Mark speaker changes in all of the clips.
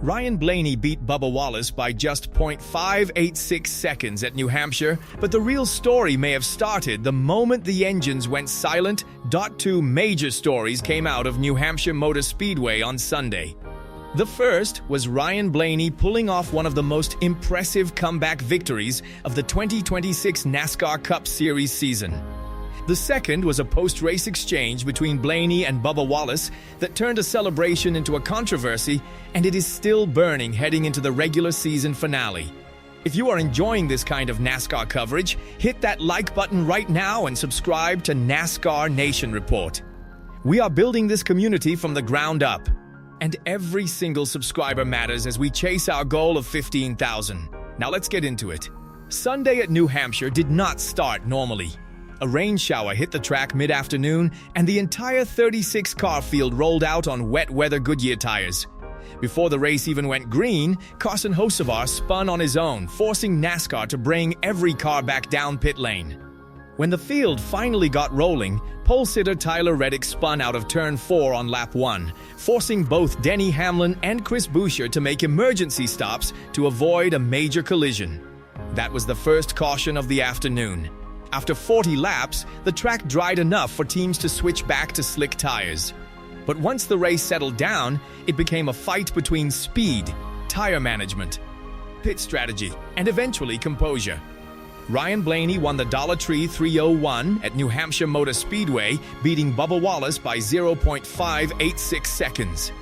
Speaker 1: Ryan Blaney beat Bubba Wallace by just 0.586 seconds at New Hampshire, but the real story may have started the moment the engines went silent. Two major stories came out of New Hampshire Motor Speedway on Sunday. The first was Ryan Blaney pulling off one of the most impressive comeback victories of the 2026 NASCAR Cup Series season. The second was a post-race exchange between Blaney and Bubba Wallace that turned a celebration into a controversy, and it is still burning heading into the regular season finale. If you are enjoying this kind of NASCAR coverage, hit that like button right now and subscribe to NASCAR Nation Report. We are building this community from the ground up, and every single subscriber matters as we chase our goal of 15,000. Now let's get into it. Sunday at New Hampshire did not start normally. A rain shower hit the track mid-afternoon, and the entire 36-car field rolled out on wet weather Goodyear tires. Before the race even went green, Carson Hocevar spun on his own, forcing NASCAR to bring every car back down pit lane. When the field finally got rolling, pole sitter Tyler Reddick spun out of turn 4 on lap 1, forcing both Denny Hamlin and Chris Buescher to make emergency stops to avoid a major collision. That was the first caution of the afternoon. After 40 laps, the track dried enough for teams to switch back to slick tires. But once the race settled down, it became a fight between speed, tire management, pit strategy, and eventually composure. Ryan Blaney won the Dollar Tree 301 at New Hampshire Motor Speedway, beating Bubba Wallace by 0.586 seconds.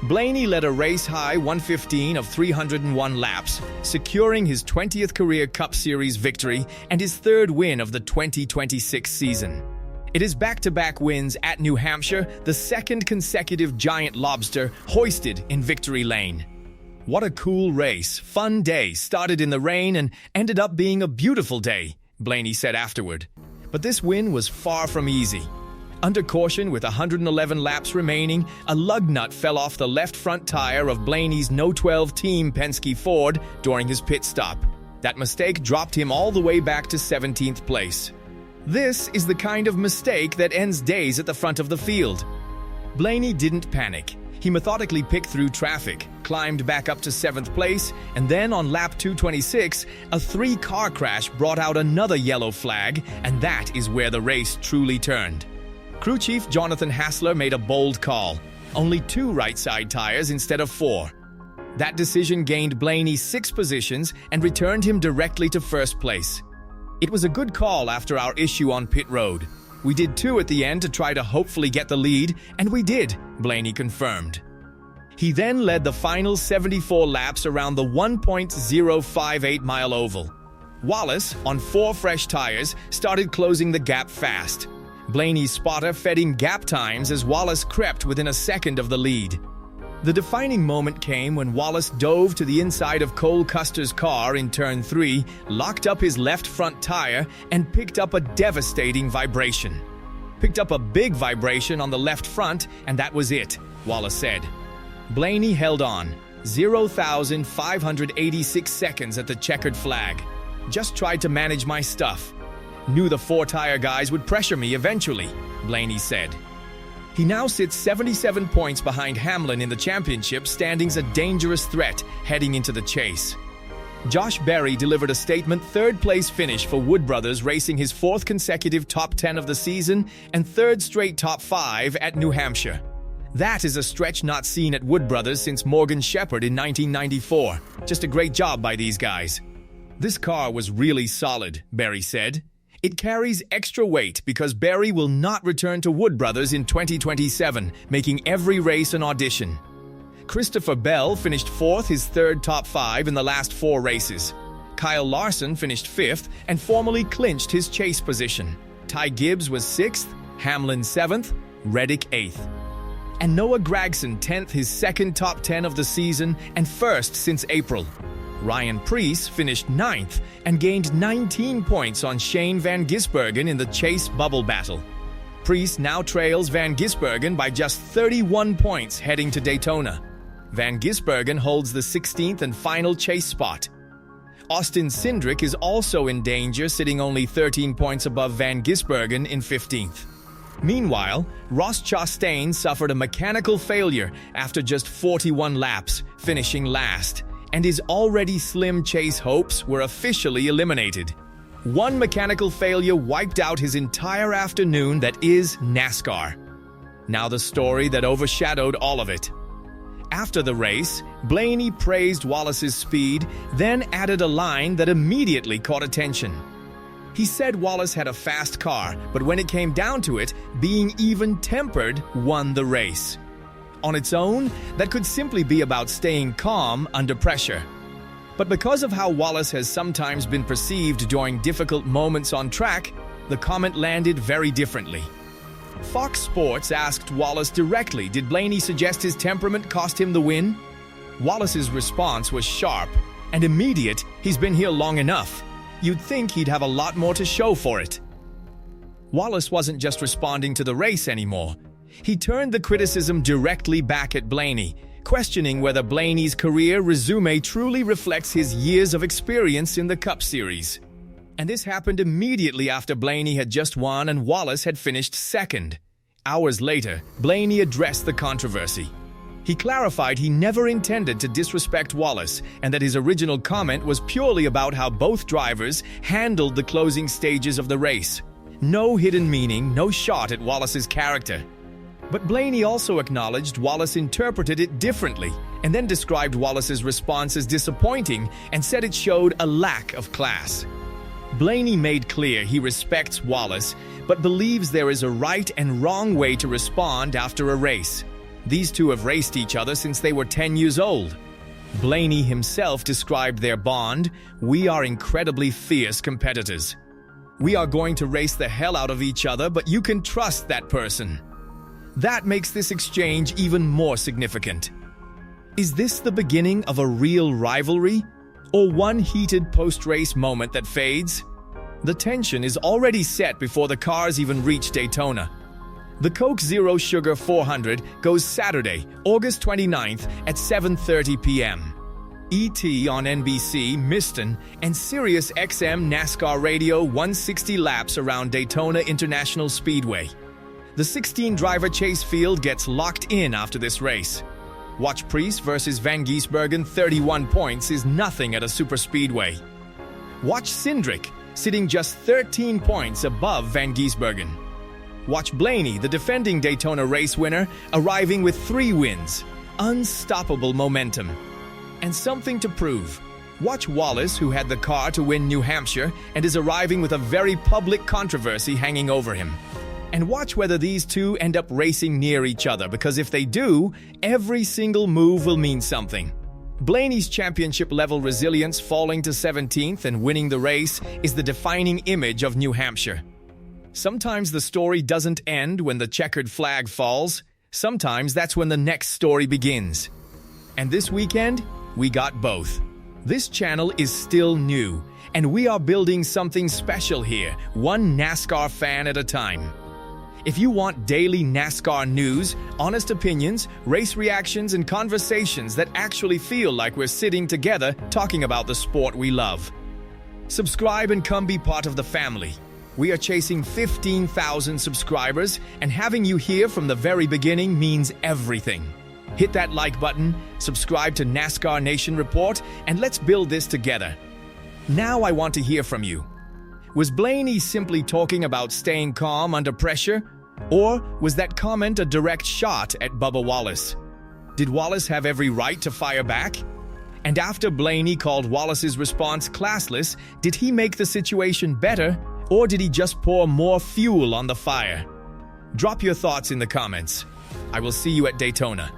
Speaker 1: Blaney led a race-high 1:15 of 301 laps, securing his 20th career Cup Series victory and his third win of the 2026 season. It is back-to-back wins at New Hampshire, the second consecutive giant lobster hoisted in victory lane. What a cool race, fun day, started in the rain and ended up being a beautiful day, Blaney said afterward. But this win was far from easy. Under caution with 111 laps remaining, a lug nut fell off the left front tire of Blaney's No. 12 team Penske Ford during his pit stop. That mistake dropped him all the way back to 17th place. This is the kind of mistake that ends days at the front of the field. Blaney didn't panic. He methodically picked through traffic, climbed back up to 7th place, and then on lap 226, a 3-car crash brought out another yellow flag, and that is where the race truly turned. Crew Chief Jonathan Hassler made a bold call. Only 2 right-side tires instead of 4. That decision gained Blaney 6 positions and returned him directly to 1st place. It was a good call after our issue on pit road. We did 2 at the end to try to hopefully get the lead, and we did, Blaney confirmed. He then led the final 74 laps around the 1.058-mile oval. Wallace, on 4 fresh tires, started closing the gap fast. Blaney's spotter fed in gap times as Wallace crept within a second of the lead. The defining moment came when Wallace dove to the inside of Cole Custer's car in turn 3, locked up his left front tire, and picked up a devastating vibration. Picked up a big vibration on the left front, and that was it, Wallace said. Blaney held on, 0,586 seconds at the checkered flag. Just tried to manage my stuff. Knew the 4-tire guys would pressure me eventually, Blaney said. He now sits 77 points behind Hamlin in the championship standings, a dangerous threat heading into the chase. Josh Berry delivered a statement 3rd-place finish for Wood Brothers, racing his 4th consecutive top 10 of the season and 3rd straight top 5 at New Hampshire. That is a stretch not seen at Wood Brothers since Morgan Shepherd in 1994. Just a great job by these guys. This car was really solid, Berry said. It carries extra weight because Berry will not return to Wood Brothers in 2027, making every race an audition. Christopher Bell finished 4th, his 3rd top 5 in the last 4 races. Kyle Larson finished 5th and formally clinched his chase position. Ty Gibbs was 6th, Hamlin 7th, Reddick 8th. And Noah Gragson 10th, his 2nd top 10 of the season and 1st since April. Ryan Preece finished 9th and gained 19 points on Shane Van Gisbergen in the chase bubble battle. Preece now trails Van Gisbergen by just 31 points heading to Daytona. Van Gisbergen holds the 16th and final chase spot. Austin Cindric is also in danger, sitting only 13 points above Van Gisbergen in 15th. Meanwhile, Ross Chastain suffered a mechanical failure after just 41 laps, finishing last, and his already slim chase hopes were officially eliminated. One mechanical failure wiped out his entire afternoon that is NASCAR. Now the story that overshadowed all of it. After the race, Blaney praised Wallace's speed, then added a line that immediately caught attention. He said Wallace had a fast car, but when it came down to it, being even-tempered won the race. On its own, that could simply be about staying calm under pressure. But because of how Wallace has sometimes been perceived during difficult moments on track, the comment landed very differently. Fox Sports asked Wallace directly, did Blaney suggest his temperament cost him the win? Wallace's response was sharp and immediate. He's been here long enough. You'd think he'd have a lot more to show for it. Wallace wasn't just responding to the race anymore. He turned the criticism directly back at Blaney, questioning whether Blaney's career resume truly reflects his years of experience in the Cup Series. And this happened immediately after Blaney had just won and Wallace had finished second. Hours later, Blaney addressed the controversy. He clarified he never intended to disrespect Wallace and that his original comment was purely about how both drivers handled the closing stages of the race. No hidden meaning, no shot at Wallace's character. But Blaney also acknowledged Wallace interpreted it differently and then described Wallace's response as disappointing and said it showed a lack of class. Blaney made clear he respects Wallace, but believes there is a right and wrong way to respond after a race. These two have raced each other since they were 10 years old. Blaney himself described their bond, "We are incredibly fierce competitors. We are going to race the hell out of each other, but you can trust that person." That makes this exchange even more significant. Is this the beginning of a real rivalry? Or one heated post-race moment that fades? The tension is already set before the cars even reach Daytona. The Coke Zero Sugar 400 goes Saturday, August 29th at 7:30 p.m. ET on NBC, Miston, and Sirius XM NASCAR Radio 160 laps around Daytona International Speedway. The 16-driver chase field gets locked in after this race. Watch Priest versus Van Gisbergen. 31 points is nothing at a superspeedway. Watch Cindric, sitting just 13 points above Van Gisbergen. Watch Blaney, the defending Daytona race winner, arriving with 3 wins. Unstoppable momentum. And something to prove. Watch Wallace, who had the car to win New Hampshire and is arriving with a very public controversy hanging over him. And watch whether these two end up racing near each other, because if they do, every single move will mean something. Blaney's championship-level resilience falling to 17th and winning the race is the defining image of New Hampshire. Sometimes the story doesn't end when the checkered flag falls. Sometimes that's when the next story begins. And this weekend, we got both. This channel is still new, and we are building something special here, one NASCAR fan at a time. If you want daily NASCAR news, honest opinions, race reactions, and conversations that actually feel like we're sitting together talking about the sport we love, subscribe and come be part of the family. We are chasing 15,000 subscribers, and having you here from the very beginning means everything. Hit that like button, subscribe to NASCAR Nation Report, and let's build this together. Now I want to hear from you. Was Blaney simply talking about staying calm under pressure? Or was that comment a direct shot at Bubba Wallace? Did Wallace have every right to fire back? And after Blaney called Wallace's response classless, did he make the situation better, or did he just pour more fuel on the fire? Drop your thoughts in the comments. I will see you at Daytona.